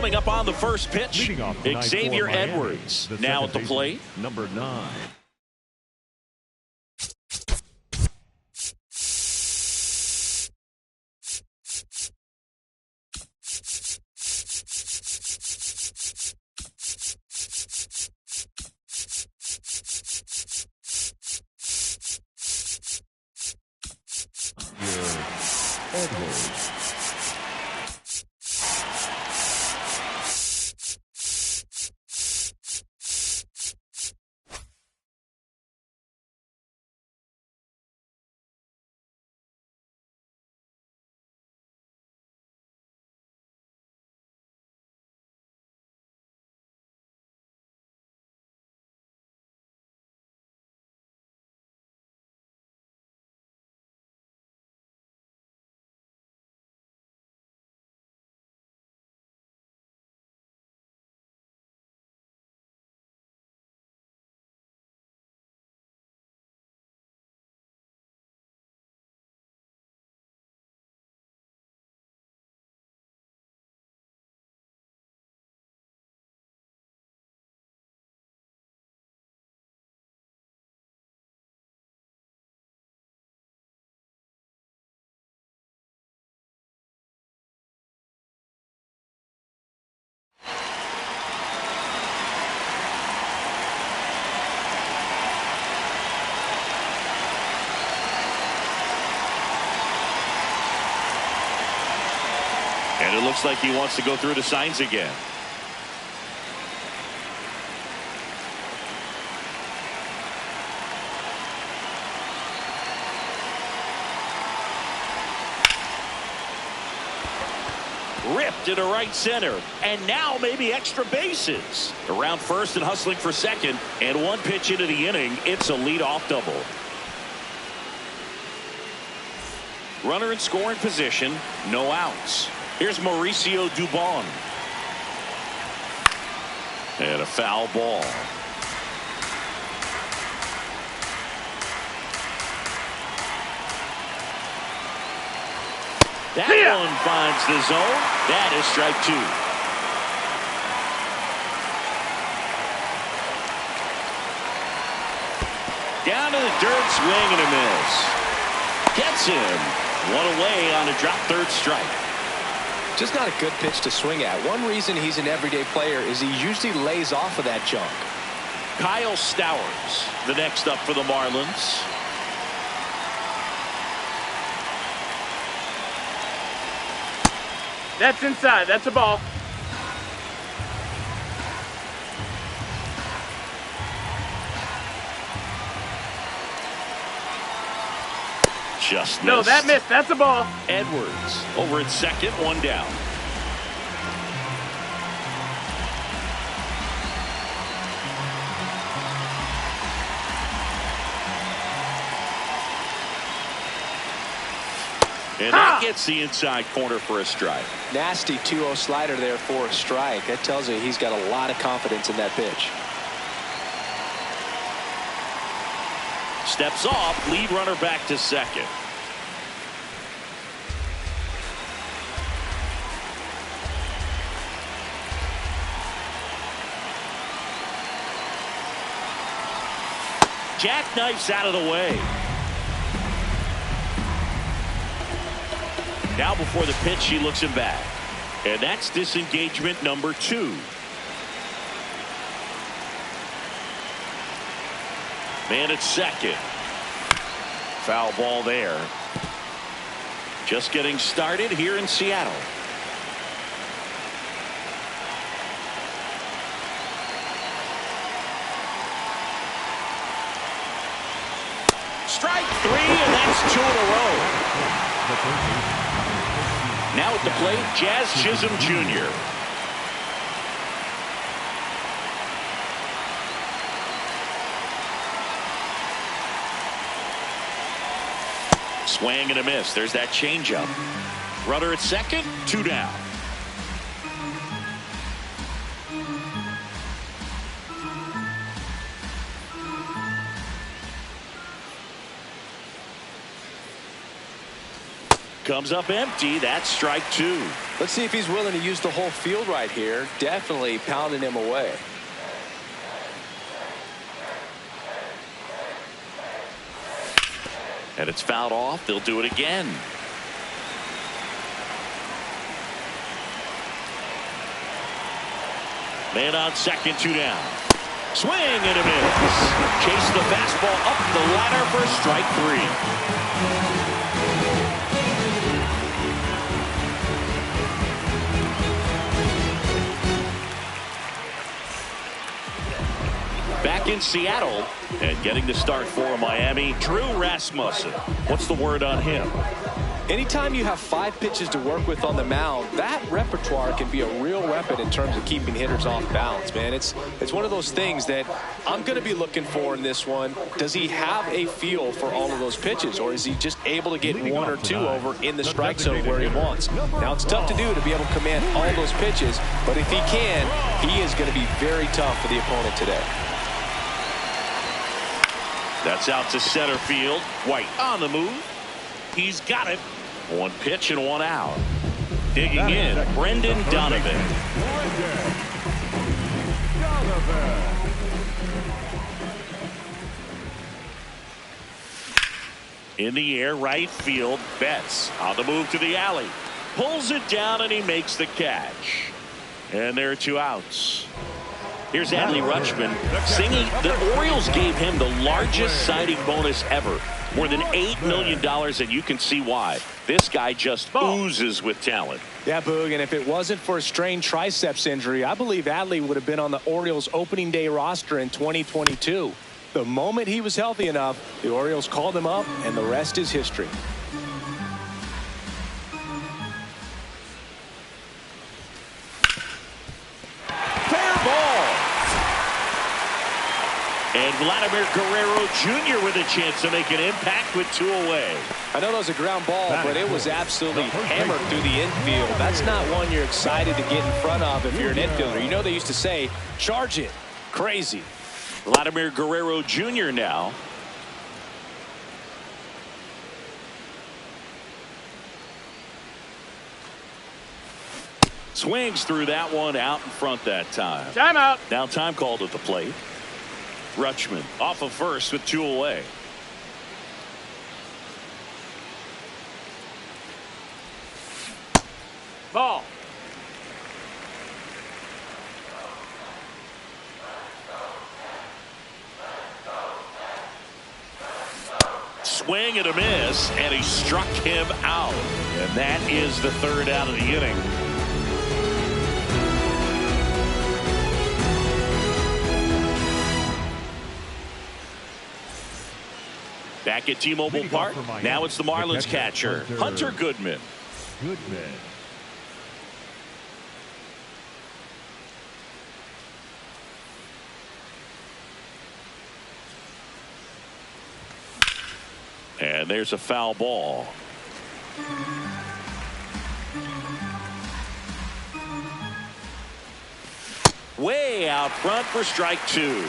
Coming up on the first pitch, Xavier Miami, Edwards now at the plate. Number 9. Edwards. And it looks like he wants to go through the signs again. Ripped into right center. And now maybe extra bases. Around first and hustling for second. And one pitch into the inning. It's a leadoff double. Runner in scoring position. No outs. Here's Mauricio Dubon. And a foul ball. That one finds the zone. That is strike 2. Down to the dirt, swing and a miss. Gets him. One away on a drop third strike. Just not a good pitch to swing at. One reason he's an everyday player is he usually lays off of that junk. Kyle Stowers, the next up for the Marlins. That's inside. That's a ball. Just missed. No, that missed. That's a ball. Edwards over at second, one down. And that gets the inside corner for a strike. Nasty 2-0 slider there for a strike. That tells you he's got a lot of confidence in that pitch. Steps off, lead runner back to second. Jackknifes out of the way. Now before the pitch, she looks him back. And that's disengagement number 2. Man at second. Foul ball there. Just getting started here in Seattle. Strike 3, and that's 2 in a row. Now at the plate, Jazz Chisholm Jr. Swing and a miss. There's that changeup. Runner at second, 2 down. Comes up empty. That's strike two. Let's see if he's willing to use the whole field right here. Definitely pounding him away. And it's fouled off. They'll do it again. Man on second, 2 down. Swing and a miss. Chase the fastball up the ladder for strike three. Back in Seattle and getting the start for Miami, Drew Rasmussen. What's the word on him? Anytime you have 5 pitches to work with on the mound, that repertoire can be a real weapon in terms of keeping hitters off balance, man. It's one of those things that I'm going to be looking for in this one. Does he have a feel for all of those pitches, or is he just able to get 1 or 2 over in the strike zone where he wants? Now, it's tough to do to be able to command all those pitches, but if he can, he is going to be very tough for the opponent today. That's out to center field. White on the move. He's got it. 1 pitch and 1 out. Digging in, Brendan Donovan. In the air, right field. Betts on the move to the alley. Pulls it down and he makes the catch. And there are 2 outs. Here's Adley Rutschman singing. The Orioles gave him the largest signing bonus ever. More than $8 million, and you can see why. This guy just oozes with talent. Yeah, Boog, and if it wasn't for a strained triceps injury, I believe Adley would have been on the Orioles opening day roster in 2022. The moment he was healthy enough, the Orioles called him up, and the rest is history. And Vladimir Guerrero Jr. with a chance to make an impact with 2 away. I know that was a ground ball, but it was absolutely hammered through the infield. That's not one you're excited to get in front of if you're an infielder. You know they used to say, charge it. Crazy. Vladimir Guerrero Jr. now. Swings through that one out in front that time. Timeout. Now time called at the plate. Rutschman off of first with 2 away. Ball. Swing and a miss, and he struck him out. And that is the 3rd out of the inning. Back at T-Mobile Park, now it's the Marlins catcher, Hunter Goodman. And there's a foul ball. Way out front for strike 2.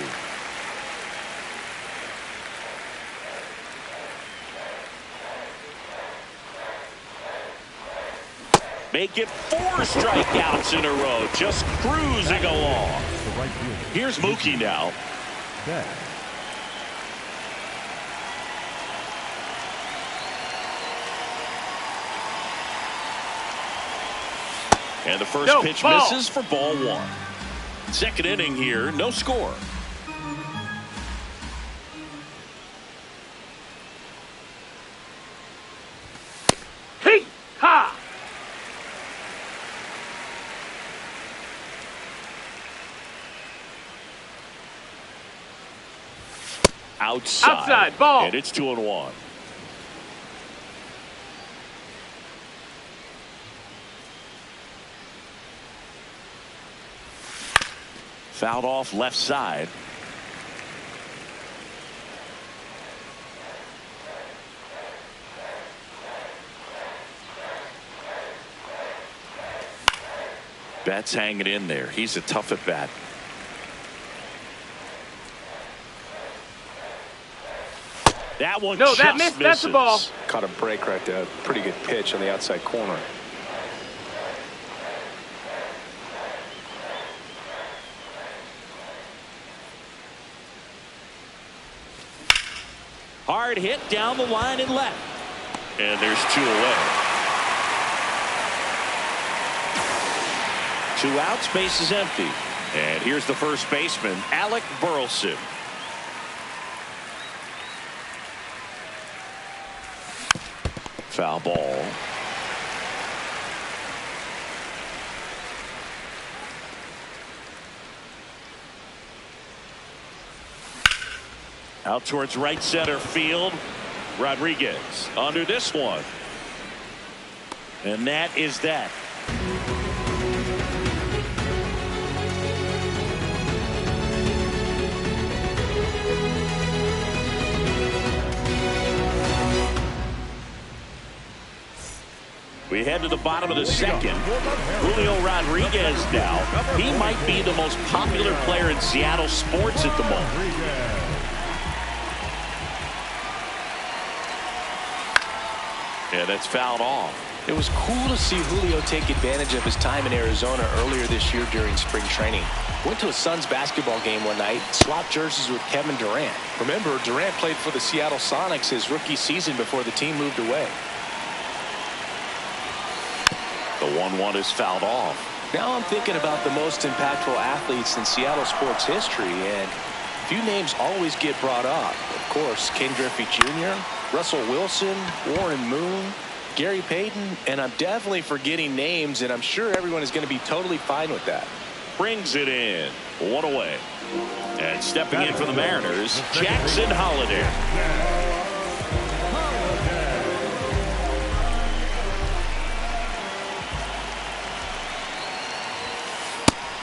Make it 4 strikeouts in a row, just cruising along. Here's Mookie now. And the first pitch misses for ball 1. 2nd inning here, no score. Hey, ha! Outside ball. And it's 2-1. Fouled off left side. Betts hanging in there. He's a tough at bat. That one no, just that missed. Misses. That's the ball. caught a break right there. Pretty good pitch on the outside corner. Hard hit down the line and left. And there's 2 away. 2 outs, base is empty. And here's the first baseman, Alec Burleson. Foul ball. Out towards right center field. Rodriguez under this one. And that is that. We head to the bottom of the second. Julio Rodriguez now. He might be the most popular player in Seattle sports at the moment. Yeah, that's fouled off. It was cool to see Julio take advantage of his time in Arizona earlier this year during spring training. Went to a Suns basketball game one night, swapped jerseys with Kevin Durant. Remember, Durant played for the Seattle Sonics his rookie season before the team moved away. The 1-1 is fouled off. Now I'm thinking about the most impactful athletes in Seattle sports history, and a few names always get brought up. Of course, Ken Griffey Jr., Russell Wilson, Warren Moon, Gary Payton, and I'm definitely forgetting names, and I'm sure everyone is going to be totally fine with that. Brings it in. 1 away. And stepping in for the Mariners, Jackson Holliday.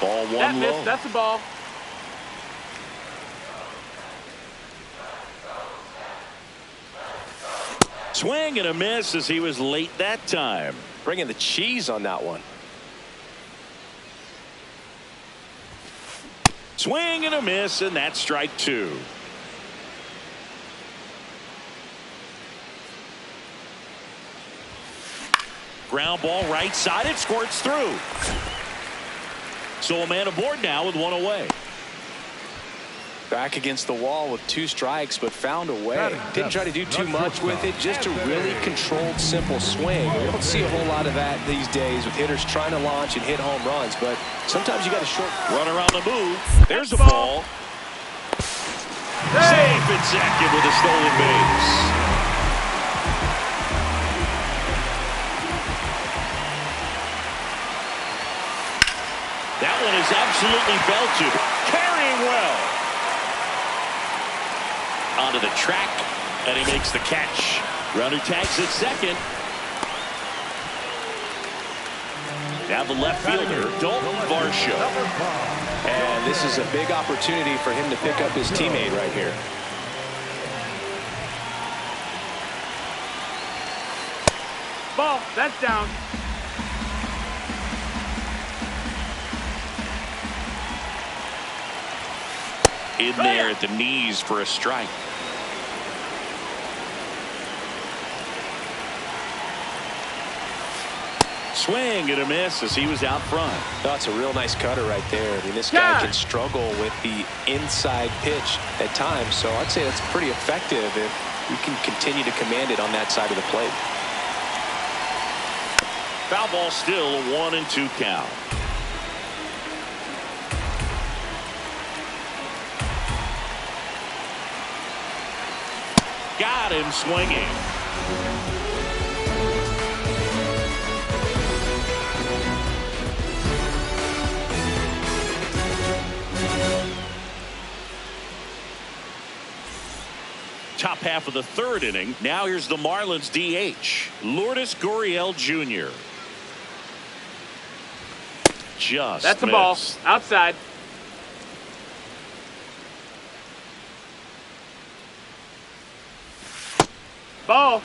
Ball 1 low. That's the ball. Swing and a miss as he was late that time. Bringing the cheese on that one. Swing and a miss, and that's strike 2. Ground ball right side. It squirts through. So a man aboard now with 1 away. Back against the wall with 2 strikes, but found a way. Didn't try to do too much with it, just a really controlled, simple swing. We don't see a whole lot of that these days with hitters trying to launch and hit home runs, but sometimes you got a short run around the move. There's a ball. Safe at second with a stolen base. That one is absolutely belted. Carrying well. Onto the track, and he makes the catch. Runner tags at second. Now the left fielder, Dalton Varsho. And this is a big opportunity for him to pick up his teammate right here. Ball. That's down. In there at the knees for a strike. Swing and a miss as he was out front. That's a real nice cutter right there. I mean, this guy can struggle with the inside pitch at times, so I'd say that's pretty effective if you can continue to command it on that side of the plate. Foul ball still, a 1-2 count. Got him swinging. Top half of the 3rd inning. Now here's the Marlins DH, Lourdes Gurriel Jr. Just That's the missed. ball. Outside. Ball.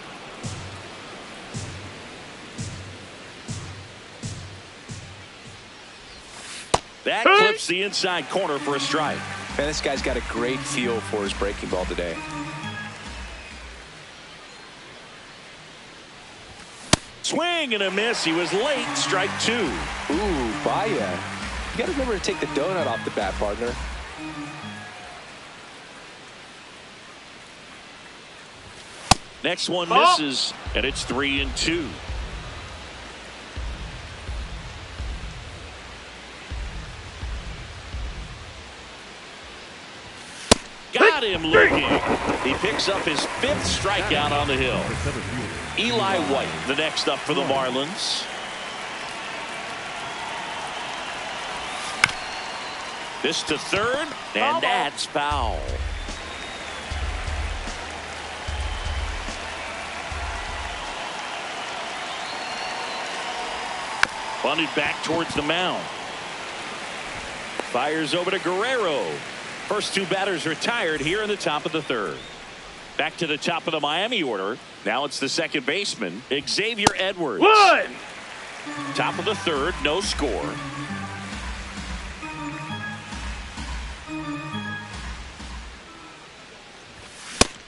That clips the inside corner for a strike. Man, this guy's got a great feel for his breaking ball today. Swing and a miss. He was late. Strike two. Ooh, Baya. You got to remember to take the donut off the bat, partner. Next one misses, and it's 3-2. Got him looking. He picks up his 5th strikeout on the hill. Eli White, the next up for the Marlins. This to third, and that's foul. Bunted back towards the mound. Fires over to Guerrero. First 2 batters retired here in the top of the 3rd. Back to the top of the Miami order. Now it's the second baseman, Xavier Edwards. One. Top of the 3rd, no score.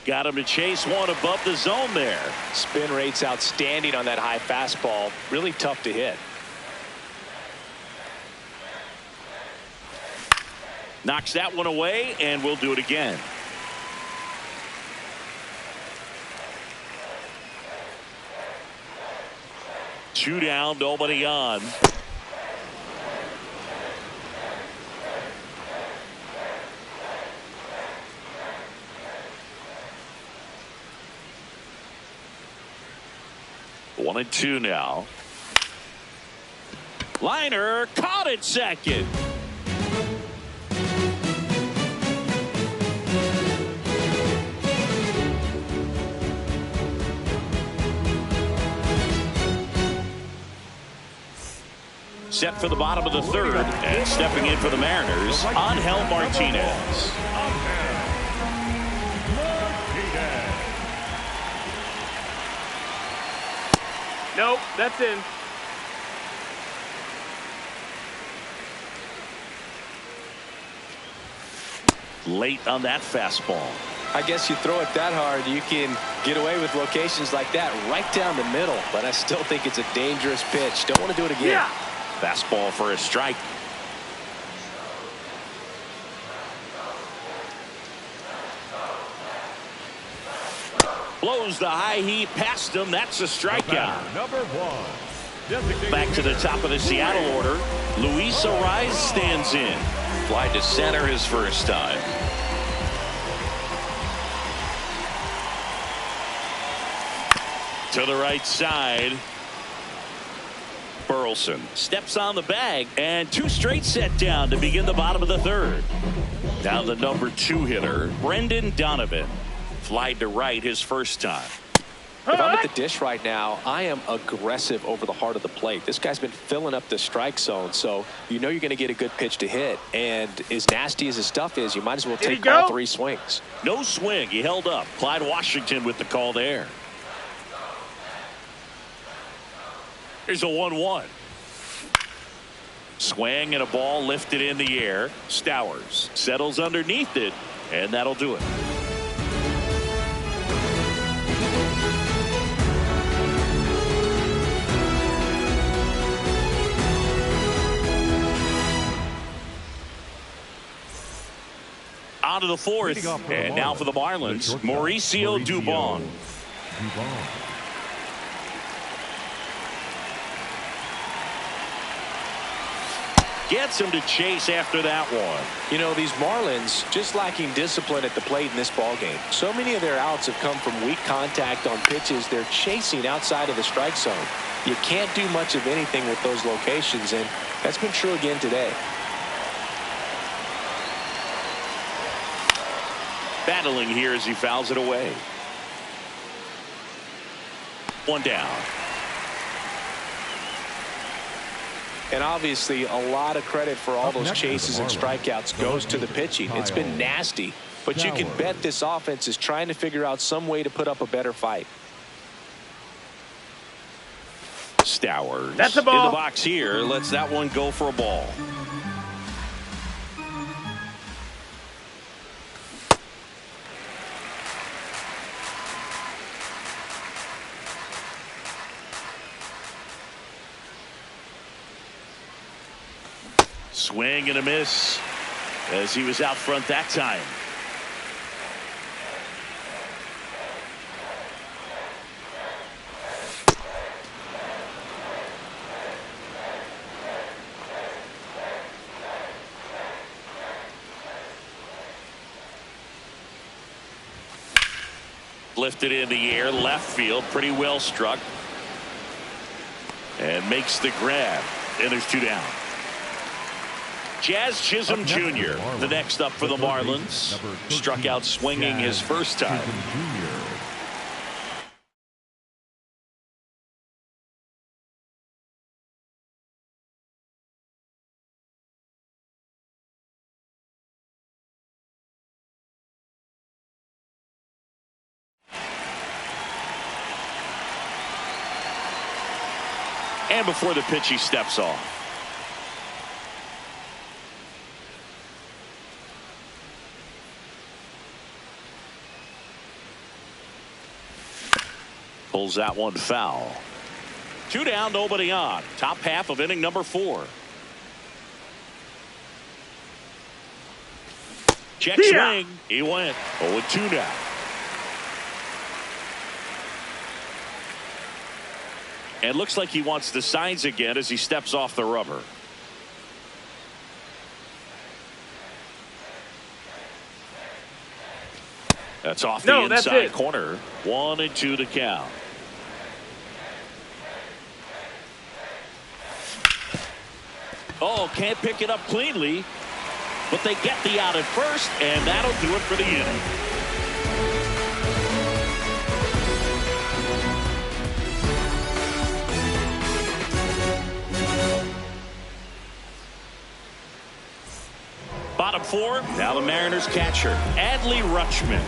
Got him to chase one above the zone there. Spin rate's outstanding on that high fastball. Really tough to hit. Knocks that one away, and we'll do it again. Two down, nobody on. One and two now. Liner caught at second. Set for the bottom of the 3rd, and stepping in for the Mariners, Angel Martinez. Nope, that's in. Late on that fastball. I guess you throw it that hard, you can get away with locations like that right down the middle. But I still think it's a dangerous pitch. Don't want to do it again. Yeah. Fastball for a strike. Blows the high heat past him. That's a strikeout. Number 1. Back to the top of the Seattle order. Luis Ariz stands in. Fly to center his first time. To the right side. Burleson steps on the bag, and 2 straight set down to begin the bottom of the 3rd. Now the number 2 hitter, Brendan Donovan. Fly to right his first time. If I'm at the dish right now, I am aggressive over the heart of the plate. This guy's been filling up the strike zone, so you know you're going to get a good pitch to hit. And as nasty as his stuff is, you might as well take all 3 swings. No swing. He held up. Clyde Washington with the call there. Here's a 1-1. Swing and a ball lifted in the air. Stowers settles underneath it, and that'll do it. On to the 4th, and now for the Marlins, Mauricio Dubon. Gets him to chase after that one. You know, these Marlins just lacking discipline at the plate in this ballgame. So many of their outs have come from weak contact on pitches they're chasing outside of the strike zone. You can't do much of anything with those locations, and that's been true again today. Battling here as he fouls it away. One down. And obviously a lot of credit for all those chases and strikeouts goes to the pitching. It's been nasty, but you can bet this offense is trying to figure out some way to put up a better fight. Stowers that's a ball. in the box here. Lets that one go for a ball. Swing and a miss as he was out front that time. Lifted in the air, left field, pretty well struck. And makes the grab. And there's 2 down. Jazz Chisholm Jr., the next up for the Marlins. Struck out swinging his first time. And before the pitch, he steps off. Pulls that one foul. 2 down, nobody on. Top half of inning number 4. Check swing. He went 0-2 now. And looks like he wants the signs again as he steps off the rubber. That's off the inside corner. 1-2 to count. Oh, can't pick it up cleanly. But they get the out at first, and that'll do it for the inning. Bottom 4, now the Mariners catcher, Adley Rutschman.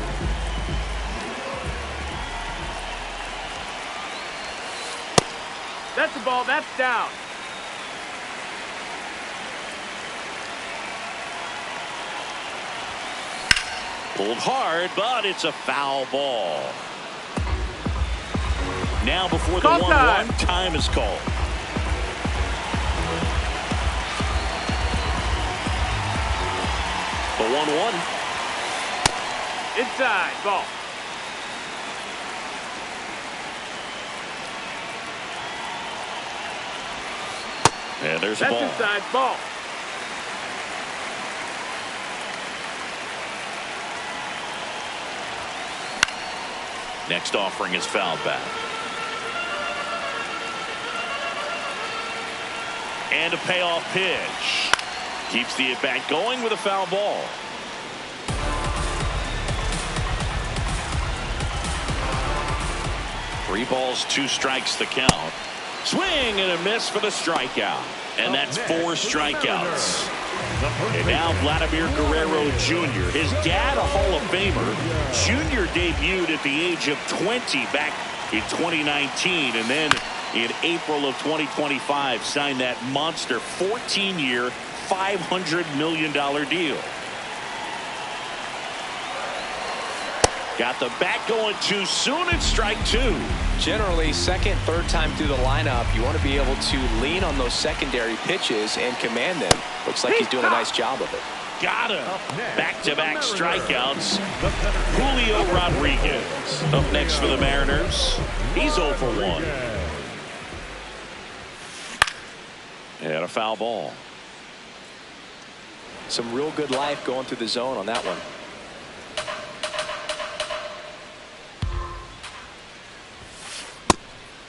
That's the ball. That's down. Pulled hard, but it's a foul ball. Now before the 1-1, time is called. The 1-1. Inside, ball. And there's a ball. That's inside, ball. Next offering is fouled back. And a payoff pitch. Keeps the at-bat going with a foul ball. Three balls, 2 strikes the count. Swing and a miss for the strikeout. And that's 4 strikeouts. And now Vladimir Guerrero Jr. His dad, a Hall of Famer. Jr. debuted at the age of 20 back in 2019. And then in April of 2025 signed that monster 14-year, $500 million deal. Got the bat going too soon and strike 2. Generally, second, third time through the lineup, you want to be able to lean on those secondary pitches and command them. Looks like he's doing a nice job of it. Got him. Back-to-back strikeouts. Julio Rodriguez up next for the Mariners. He's 0 for 1. And a foul ball. Some real good life going through the zone on that one.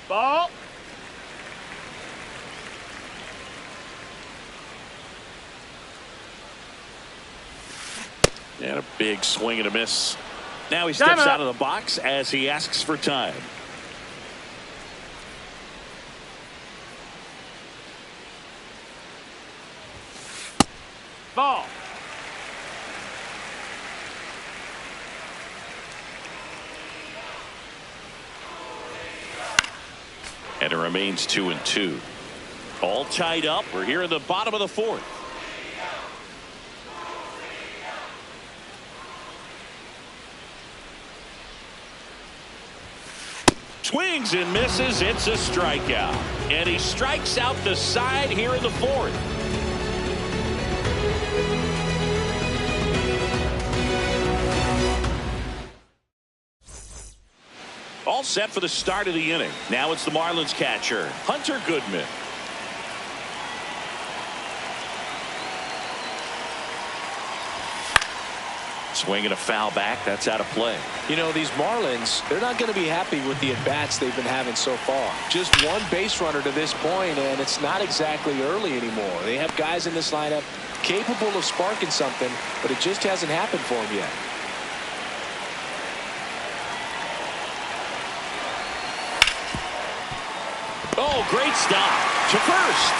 Ball. And a big swing and a miss. Now he steps out of the box as he asks for time. Ball. And it remains 2-2. All tied up. We're here in the bottom of the 4th. Swings and misses. It's a strikeout. And he strikes out the side here in the 4th. set for the start of the inning. Now it's the Marlins catcher, Hunter Goodman. Swinging a foul back. That's out of play. You know, these Marlins, they're not going to be happy with the at-bats they've been having so far. Just one base runner to this point, and it's not exactly early anymore. They have guys in this lineup capable of sparking something, but it just hasn't happened for them yet. Oh, great stop to first.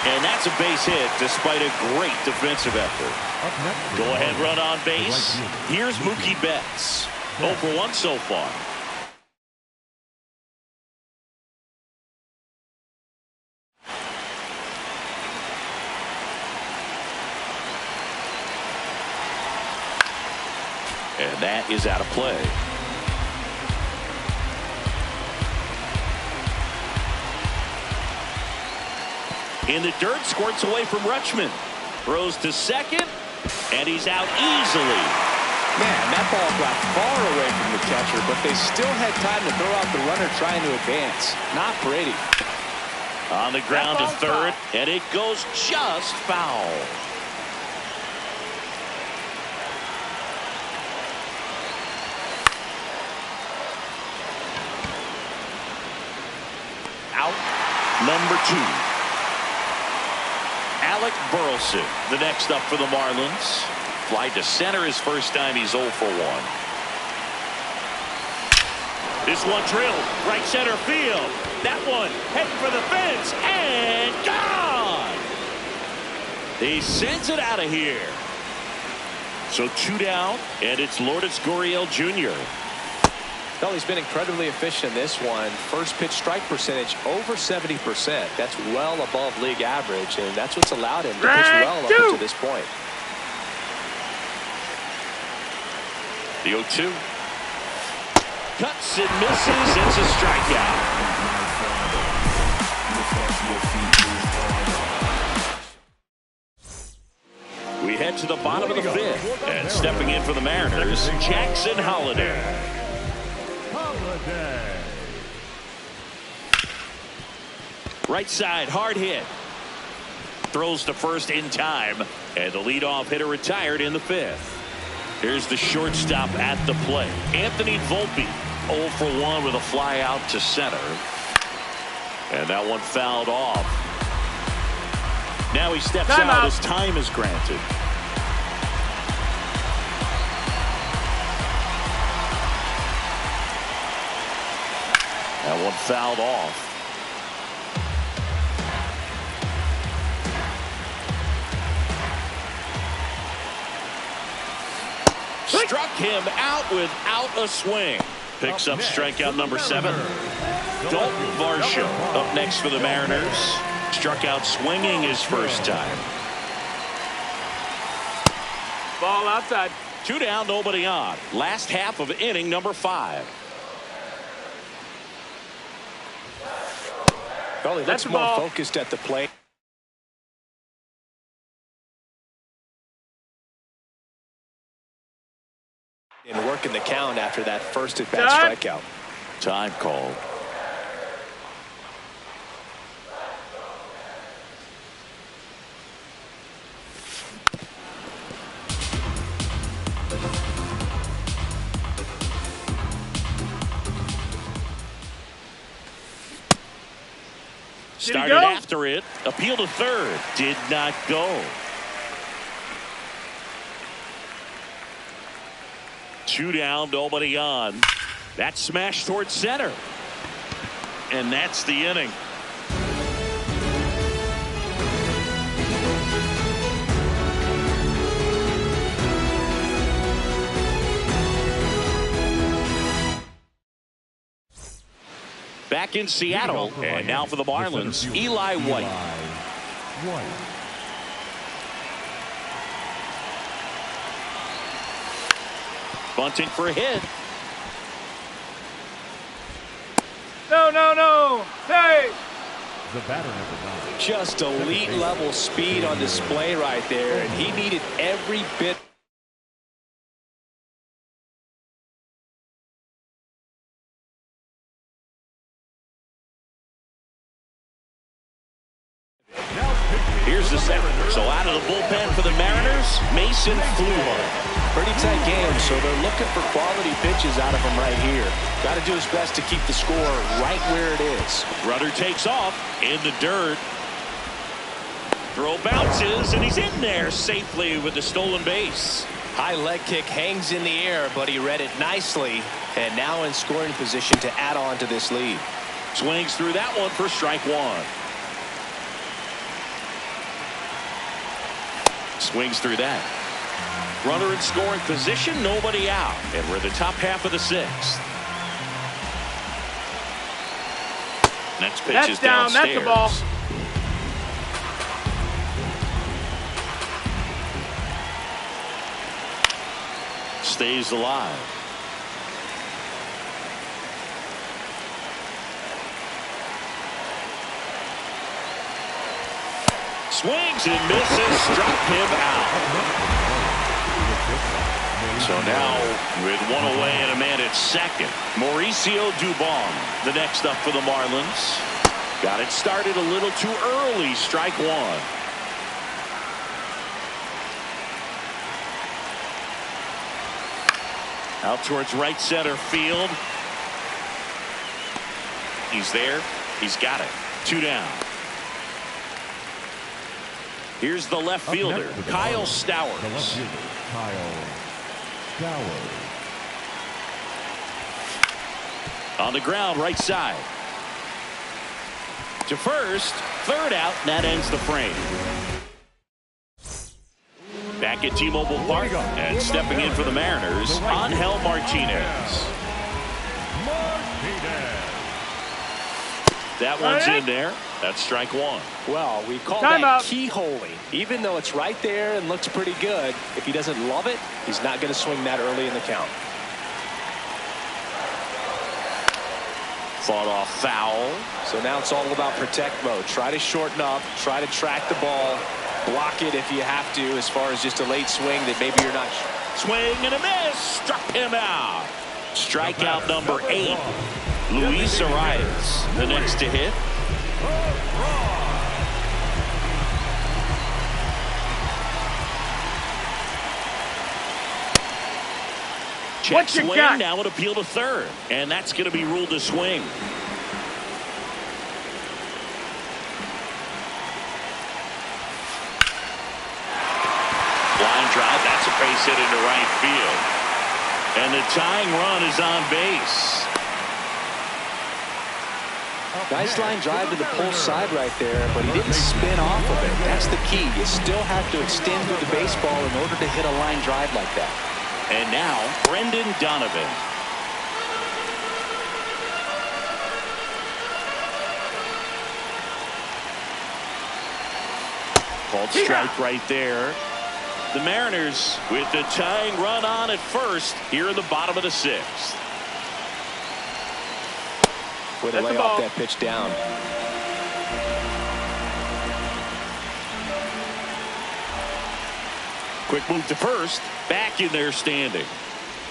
And that's a base hit despite a great defensive effort. Go ahead run on base. Here's Mookie Betts. 0 for 1 so far. And that is out of play. In the dirt, squirts away from Rutschman. Throws to second, and he's out easily. Man, that ball got far away from the catcher, but they still had time to throw out the runner trying to advance. Not pretty. On the ground to third, and it goes just foul. Out, number 2. Alec Burleson, the next up for the Marlins. Fly to center his first time. He's 0 for 1. This one drilled right center field. That one heading for the fence and gone. He sends it out of here. So 2 down, and it's Lourdes Gurriel Jr. Well, he's been incredibly efficient in this one. First pitch strike percentage over 70%. That's well above league average, and that's what's allowed him to pitch well up to this point. The 0-2. Cuts and misses. It's a strikeout. We head to the bottom of the 5th, and stepping in for the Mariners, Jackson Holliday. Right side, hard hit. Throws to first in time, and the leadoff hitter retired in the 5th. Here's the shortstop at the plate, Anthony Volpe, 0 for 1 with a fly out to center. And that one fouled off. Now he steps out as time is granted. That one fouled off. Struck him out without a swing. Picks up strikeout number 7. Dalton Varsho up next for the Mariners. Struck out swinging his first time. Ball outside. 2 down, nobody on. Last half of inning number 5. Well, he looks more focused at the plate. And working the count after that first at-bat strikeout. Time called. Started after it. Appeal to third. Did not go. 2 down, nobody on. That smash towards center. And that's the inning. Back in Seattle, and now for the Marlins, Eli White. Bunting for a hit. No. Hey! The batter number 9. Just elite level speed on display right there, and he needed every bit. Here's the second. So out of the bullpen for the Mariners, Mason Fluhardt. Pretty tight game, so they're looking for quality pitches out of him right here. Got to do his best to keep the score right where it is. Runner takes off in the dirt. Throw bounces, and he's in there safely with the stolen base. High leg kick hangs in the air, but he read it nicely, and now in scoring position to add on to this lead. Swings through that one for strike one. Swings through that. Runner in scoring position, nobody out, and we're the top half of the sixth. Next pitch That's is down. downstairs. That's the ball. Stays alive. Swings and misses, struck him out. So now with one away and a man at second, Mauricio Dubon, the next up for the Marlins. Got it started a little too early, strike one. Out towards right center field. He's there. He's got it. Two down. Here's the left fielder, Kyle Stowers. The left fielder, Kyle Stowers. On the ground, right side. To first, third out, and that ends the frame. Back at T-Mobile Park, and stepping in for the Mariners, Angel Martinez. That one's in there. That's strike one. Well, we call Time that out. keyholing. Even though it's right there and looks pretty good, if he doesn't love it, he's not going to swing that early in the count. Fought off foul. So now it's all about protect mode. Try to shorten up, try to track the ball, block it if you have to, as far as just a late swing that maybe you're not. Swing and a miss. Struck him out. Strikeout number 8. Luis Arias, the next to hit. Check What you swing, got? now an appeal to third, and that's going to be ruled a swing. Line drive, that's a base hit into right field. And the tying run is on base. Nice line drive to the pull side right there, but he didn't spin off of it. That's the key. You still have to extend through the baseball in order to hit a line drive like that. And now, Brendan Donovan. Called strike right there. The Mariners with the tying run on at first here in the bottom of the sixth. Way to lay off that pitch down. Quick move to first. Back in there standing.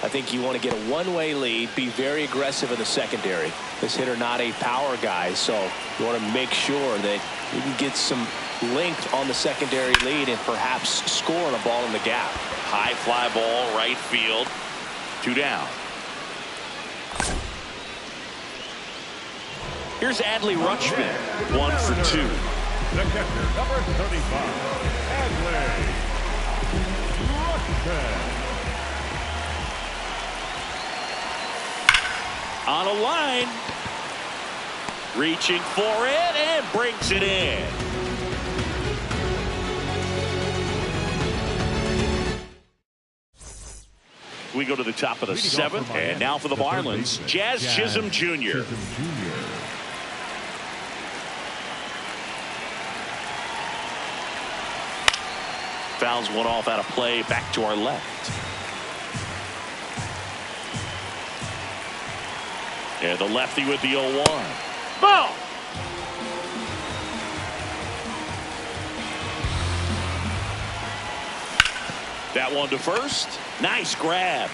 I think you want to get a one-way lead, be very aggressive in the secondary. This hitter not a power guy, so you want to make sure that you can get some length on the secondary lead and perhaps score on a ball in the gap. High fly ball, right field. 2 down. Here's Adley Rutschman, 1 for 2. The catcher, number 35, Adley Rutschman. On a line. Reaching for it and brings it in. We go to the top of the 7th, and now for the Marlins, Jazz Chisholm Jr. Fouls one off out of play, back to our left. And the lefty with the 0-1. Ball. That one to first. Nice grab.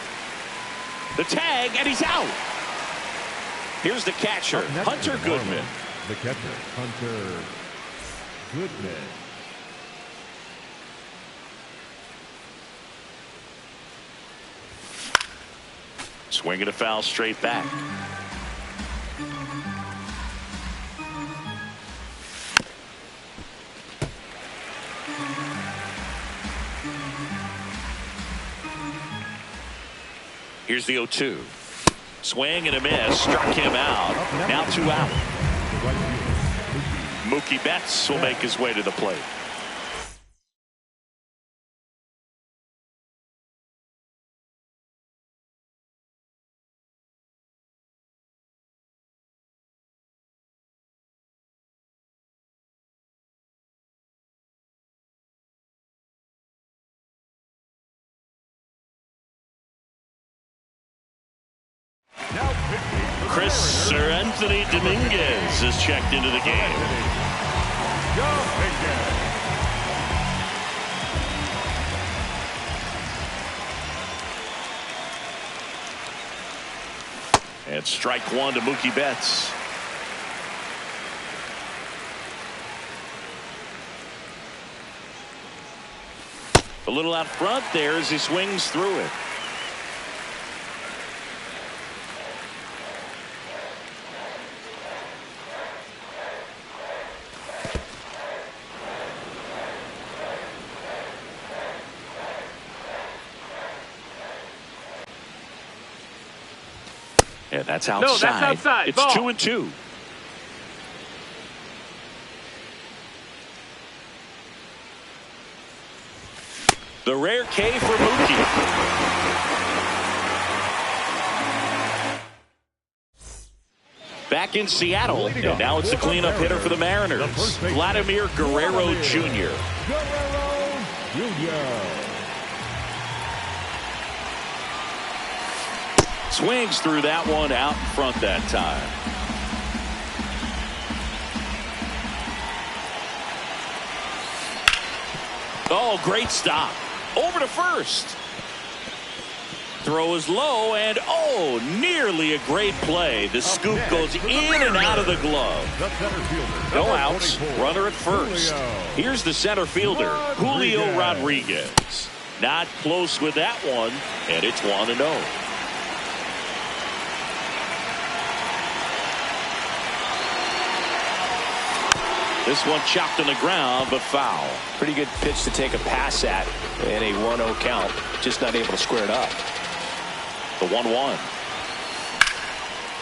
The tag, and he's out. Here's the catcher, Hunter Goodman. The catcher, Hunter Goodman. Swinging a foul straight back. Here's the 0-2. Swing and a miss. Struck him out. Now 2 out. Mookie Betts will make his way to the plate. Anthony Dominguez is checked into the game. And strike 1 to Mookie Betts. A little out front there as he swings through it. And that's outside. No, that's outside. It's Ball. 2-2. The rare K for Mookie. Back in Seattle, and now it's the cleanup hitter for the Mariners, Vladimir Guerrero Jr. Swings through that one out in front that time. Oh, great stop. Over to first. Throw is low, and oh, nearly a great play. The scoop goes in and out of the glove. No outs. Runner at first. Here's the center fielder, Julio Rodriguez. Not close with that one, and it's 1-0. This one chopped on the ground, but foul. Pretty good pitch to take a pass at in a 1-0 count. Just not able to square it up. The 1-1.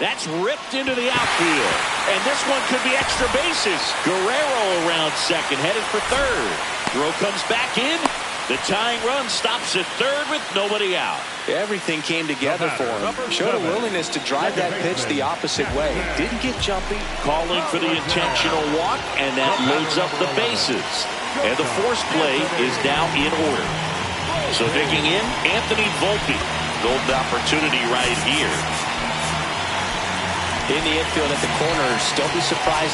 That's ripped into the outfield. And this one could be extra bases. Guerrero around second, headed for third. Throw comes back in. The tying run stops at third with nobody out. Everything came together for him. Showed a willingness to drive that pitch the opposite way. Didn't get jumpy. Calling for the intentional walk, and that loads up the bases. And the force play is now in order. So digging in, Anthony Volpe. Golden opportunity right here. In the infield at the corners, don't be surprised.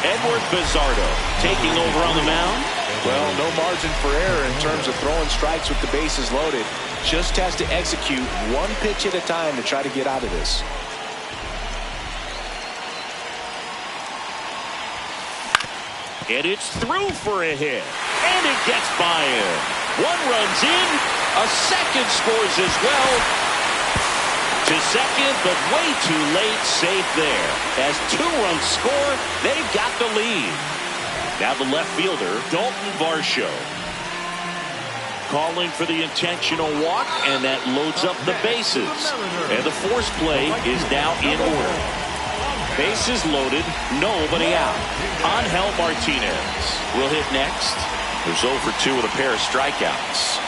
Edward Bizardo taking over on the mound. Well, no margin for error in terms of throwing strikes with the bases loaded. Just has to execute one pitch at a time to try to get out of this. And it's through for a hit. And it gets by him. One runs in. A second scores as well. To second, but way too late. Safe there. As 2 runs score, they've got the lead. Now the left fielder, Dalton Varsho. Calling for the intentional walk, and that loads up the bases. And the force play is now in order. Bases loaded, nobody out. Angel Martinez will hit next. There's 0 for 2 with a pair of strikeouts.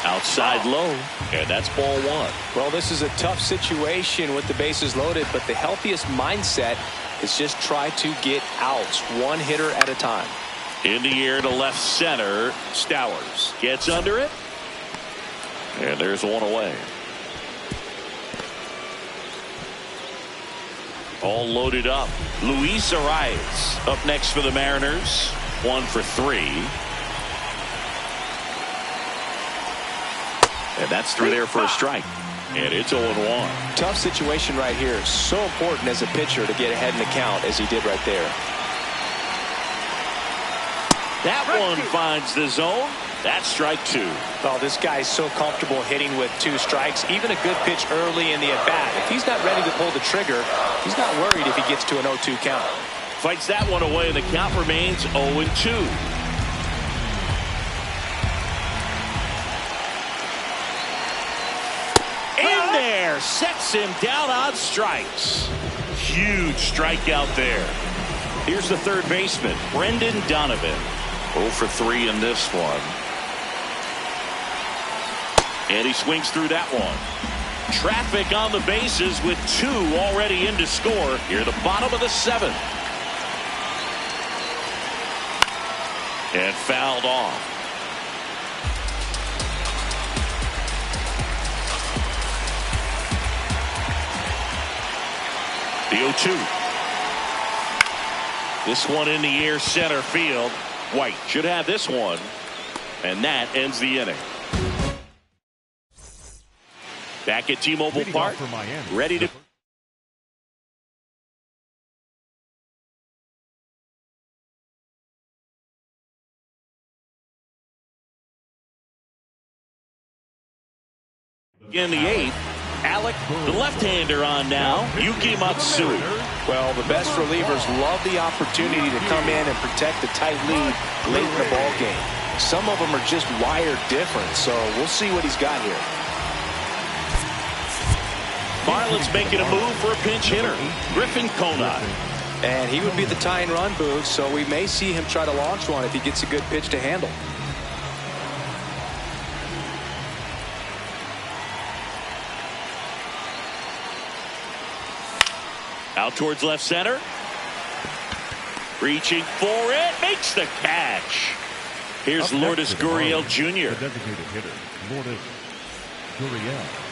Outside low, and that's ball 1. Well, this is a tough situation with the bases loaded, but the healthiest mindset is just try to get outs, one hitter at a time. In the air to left center. Stowers gets under it. And there's one away. All loaded up. Luis Arias up next for the Mariners. 1 for 3. And that's through there for a strike. And it's 0-1. Tough situation right here. So important as a pitcher to get ahead in the count as he did right there. That one finds the zone. That's strike 2. Oh, this guy's so comfortable hitting with 2 strikes. Even a good pitch early in the at-bat. If he's not ready to pull the trigger, he's not worried if he gets to an 0-2 count. Fights that one away, and the count remains 0-2. In there, sets him down on strikes. Huge strikeout there. Here's the third baseman, Brendan Donovan. 0 for 3 in this one. And he swings through that one. Traffic on the bases with 2 already in to score. Here the bottom of the 7th. And fouled off. The 0-2. This one in the air center field. White should have this one. And that ends the inning. Back at T-Mobile Park. Ready to... In the 8th, Alec, the left-hander on now. Yuki Matsui. Well, the best relievers love the opportunity to come in and protect the tight lead late in the ball game. Some of them are just wired different, so we'll see what he's got here. Marlins making a move for a pinch hitter, Griffin Conant. And he would be the tying run booth, so we may see him try to launch one if he gets a good pitch to handle. Out towards left center. Reaching for it. Makes the catch. Here's Lourdes Gurriel Jr. The designated hitter, Lourdes Gurriel.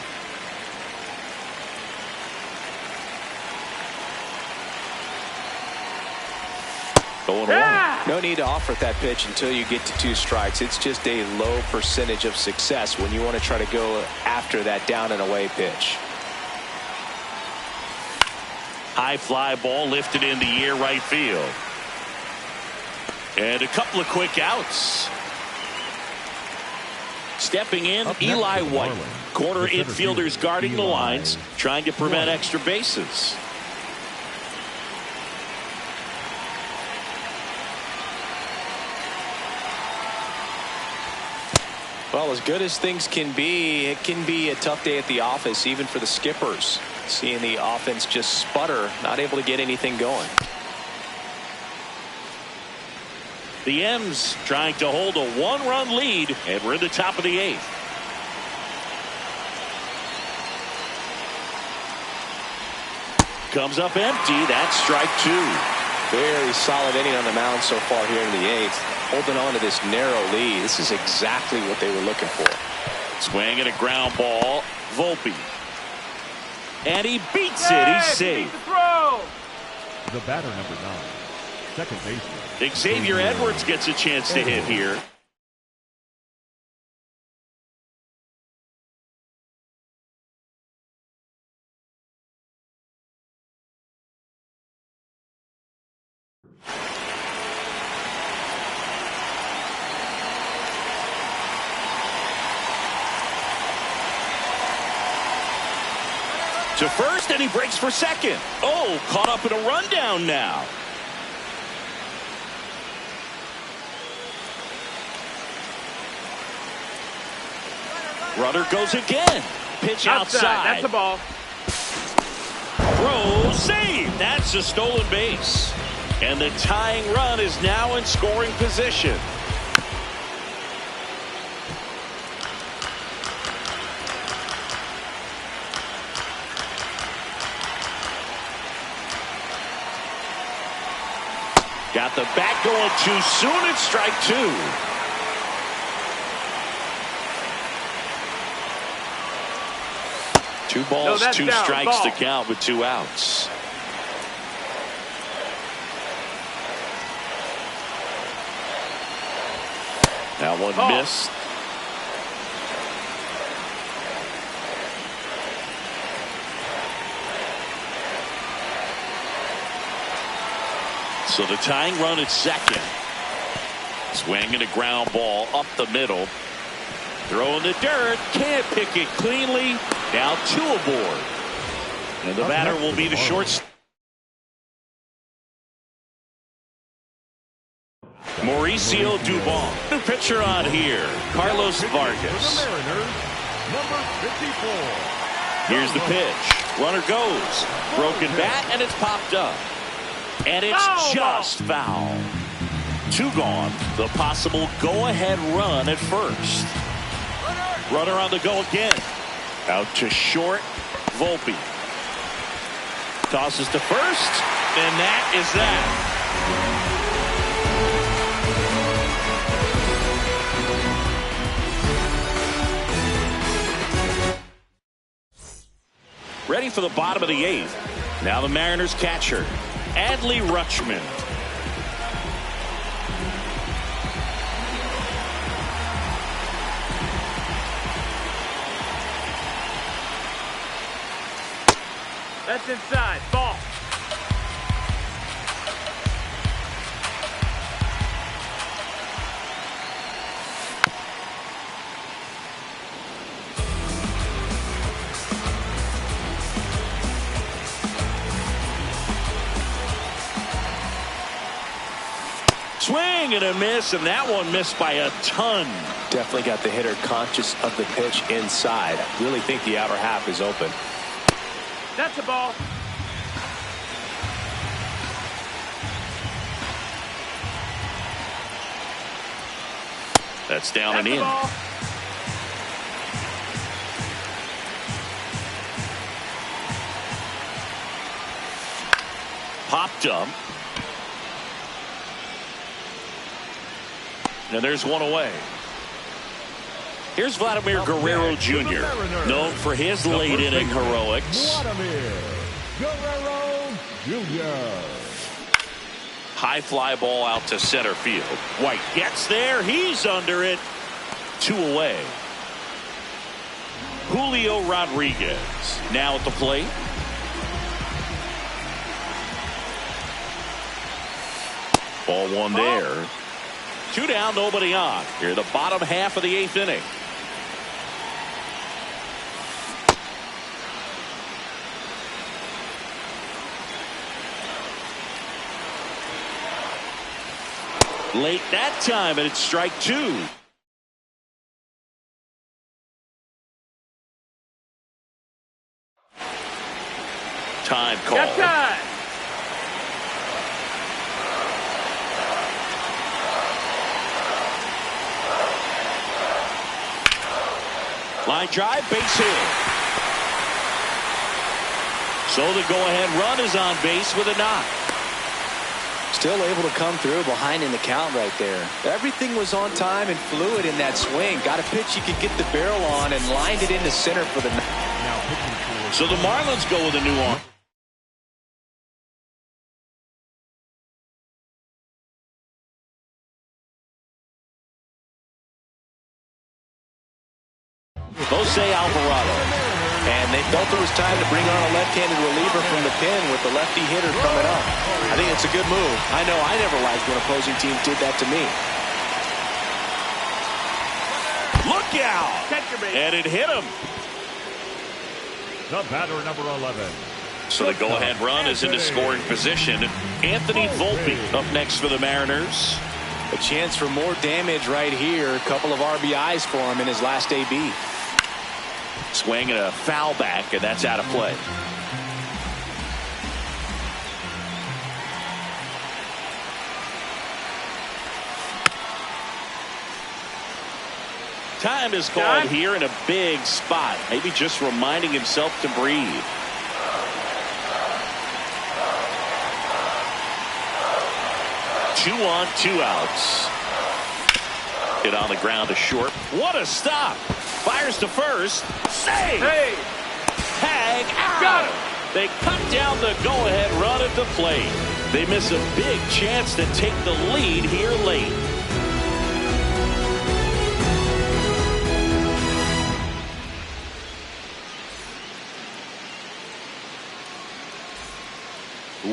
No need to offer that pitch until you get to 2 strikes. It's just a low percentage of success when you want to try to go after that down and away pitch. High fly ball lifted in the air right field. And a couple of quick outs. Stepping in, Eli White. Corner infielders guarding the lines, trying to prevent extra bases. Well, as good as things can be, it can be a tough day at the office, even for the skippers. Seeing the offense just sputter, not able to get anything going. The M's trying to hold a 1-run lead, and we're in the top of the 8th. Comes up empty. That's strike 2. Very solid inning on the mound so far here in the 8th. Holding on to this narrow lead. This is exactly what they were looking for. Swing and a ground ball. Volpe. And he beats it. He's safe. The batter, number 9, second baseman. Xavier Edwards gets a chance to hit here. To first, and he breaks for second. Oh, caught up in a rundown now. Runner goes again. Pitch outside. That's the ball. Throw, save. That's a stolen base. And the tying run is now in scoring position. Got the bat going too soon. It's strike two. Two balls, two strikes to count with two outs. That one missed. So the tying run at second. Swinging a ground ball up the middle. Throwing the dirt. Can't pick it cleanly. Now two aboard. And the batter will be the shortstop. Mauricio Dubon. The pitcher on here, Carlos Vargas. The Mariners, number 54. Here's the pitch. Runner goes. Broken bat, and it's popped up. And it's just foul. Two gone. The possible go-ahead run at first. Runner on the go again. Out to short. Volpe. Tosses to first. And that is that. Ready for the bottom of the eighth. Now the Mariners catcher, Adley Rutschman. That's inside. Ball. Swing and a miss, and that one missed by a ton. Definitely got the hitter conscious of the pitch inside. I really think the outer half is open. That's a ball. That's down That's and in. Ball. Popped up. And there's one away. Here's Vladimir Guerrero Jr., known for his late inning heroics. Vladimir Guerrero Jr. High fly ball out to center field. White gets there. He's under it. Two away. Julio Rodriguez now at the plate. Ball one there. Two down, nobody on. Here the bottom half of the eighth inning. Late that time, and it's strike two. Time call. That's time. Line drive, base hit. So the go-ahead run is on base with a knock. Still able to come through behind in the count right there. Everything was on time and fluid in that swing. Got a pitch you could get the barrel on and lined it into center for the knock. So the Marlins go with a new arm. Jose Alvarado. And they felt it was time to bring on a left-handed reliever from the pen with the lefty hitter coming up. I think it's a good move. I know I never liked when opposing teams did that to me. Look out! And it hit him. The batter, number 11. So the go-ahead run is into scoring position. Anthony Volpe up next for the Mariners. A chance for more damage right here. A couple of RBIs for him in his last AB. Swing and a foul back, and that's out of play. Time is called here in a big spot. Maybe just reminding himself to breathe. 2 on, 2 outs. Hit on the ground to short. What a stop. Fires to first. Save. Hey. Tag out. Got him. They cut down the go-ahead run at the plate. They miss a big chance to take the lead here late.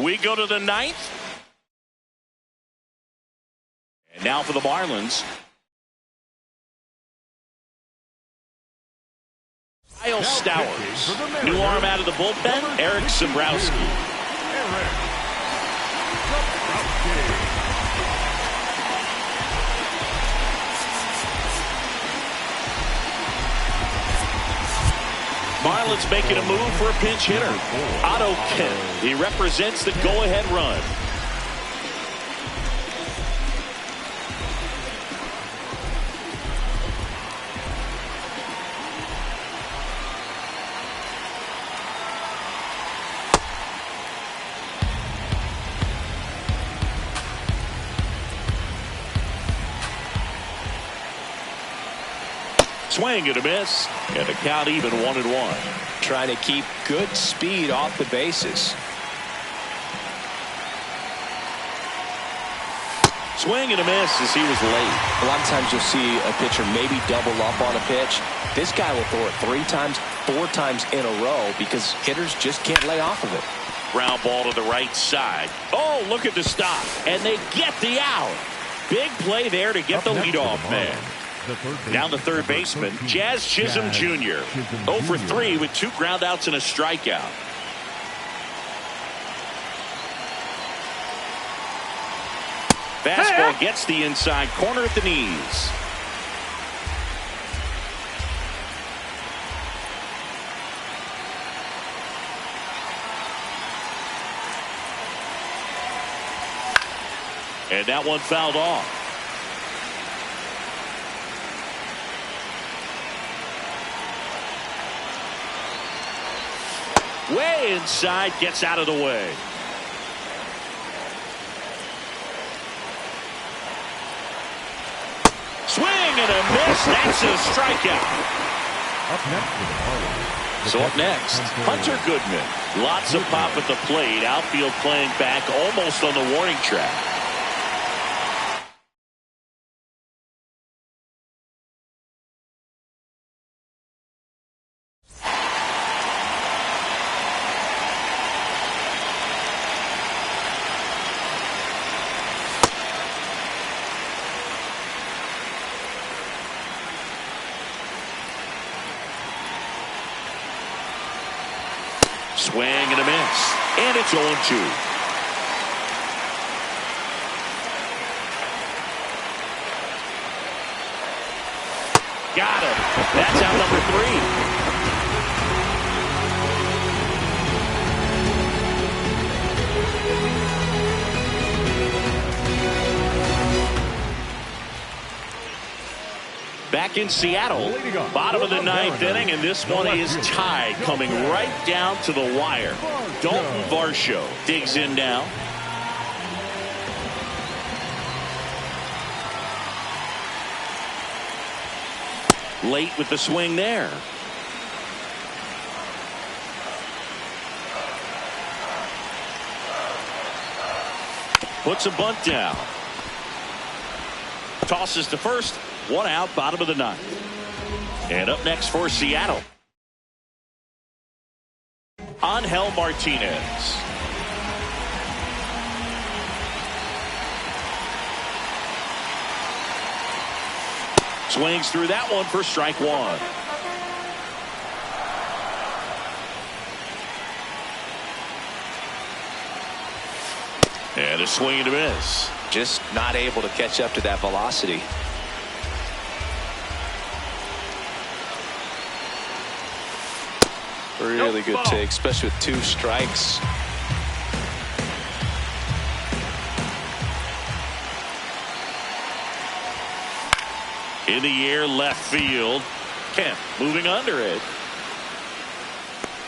We go to the 9th. And now for the Marlins. Kyle Stowers. New arm out of the bullpen, Eric Sabrowski. Marlins making a move for a pinch hitter. Otto Kemp. He represents the go-ahead run. Swing and a miss, and the count even 1-1. Trying to keep good speed off the bases. Swing and a miss as he was late. A lot of times you'll see a pitcher maybe double up on a pitch. This guy will throw it 3 times, 4 times in a row because hitters just can't lay off of it. Ground ball to the right side. Oh, look at the stop. And they get the out. Big play there to get the leadoff man. Down the third baseman, Jazz Chisholm Jr. 0 for 3 with 2 groundouts and a strikeout. Fastball gets the inside corner at the knees. And that one fouled off. Way inside, gets out of the way. Swing and a miss. That's a strikeout. So up next, Hunter Goodman. Lots of pop at the plate. Outfield playing back almost on the warning track. Swing and a miss. And it's 0-2. Got him. That's out number 3. Back in Seattle, bottom of the 9th inning, and this one is tied, coming right down to the wire. Dalton Varsho digs in now. Late with the swing there. Puts a bunt down. Tosses to first. 1 out, bottom of the 9th. And up next for Seattle, Angel Martinez. Swings through that one for strike 1. And a swing and a miss. Just not able to catch up to that velocity. Really good take, especially with 2 strikes. In the air, left field. Kemp moving under it.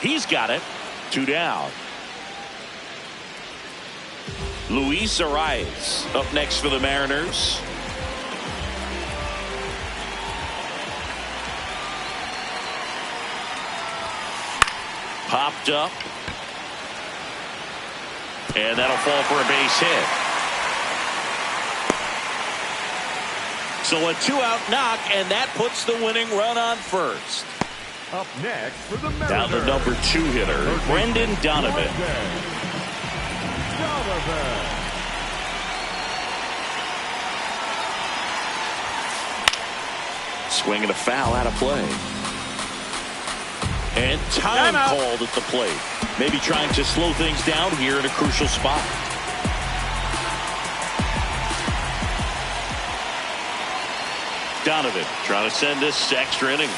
He's got it. 2 down. Luis Arias up next for the Mariners. Popped up. And that'll fall for a base hit. So a 2-out knock, and that puts the winning run on first. Up next for the Mariners. Down the number 2 hitter, Brendan Donovan. Swinging a foul out of play. And time called at the plate. Maybe trying to slow things down here in a crucial spot. Donovan trying to send this to extra innings.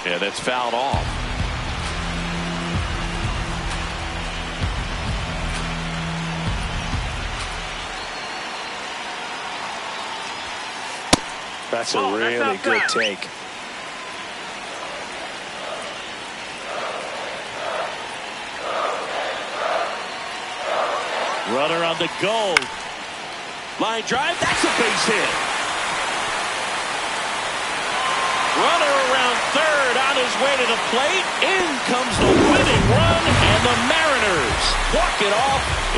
And that's fouled off. That's a really good take. Runner on the go. Line drive. That's a base hit. Runner around third on his way to the plate. In comes the winning run, and the Mariners walk it off